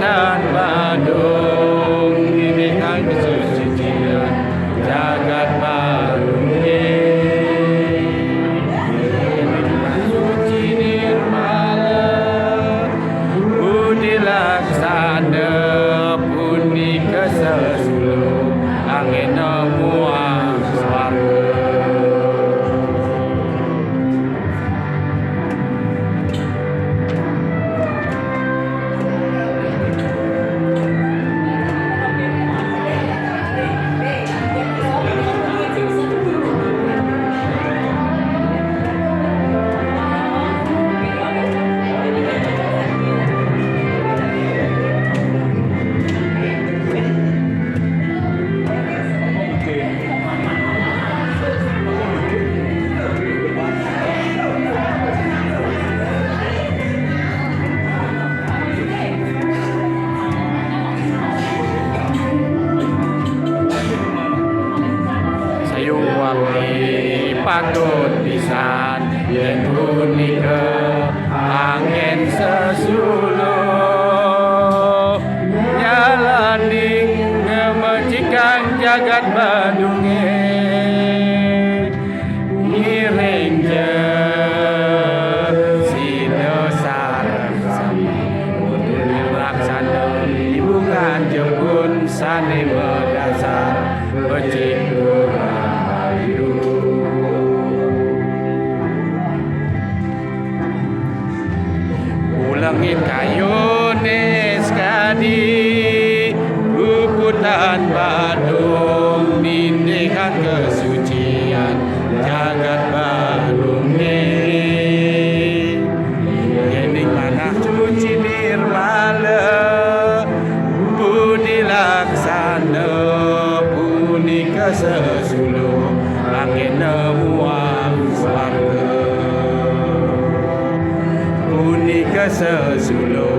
dan Badung dinikan kesucian jagat barunge suci nirmala budi laksana punika sesulu angin muang swarga. Patut pisan yen punika angin sesuluh nyalaning ngemecikan jagat badunge ngiring je sino sareng sami kudu laksana hubungan jempun sane berdasar becik langit kayune sekadi puputan Badung nindikan kesucian jagat barunge yening manah suci nirmala budi laksana punika sesulu angin muang swarga punika sesulu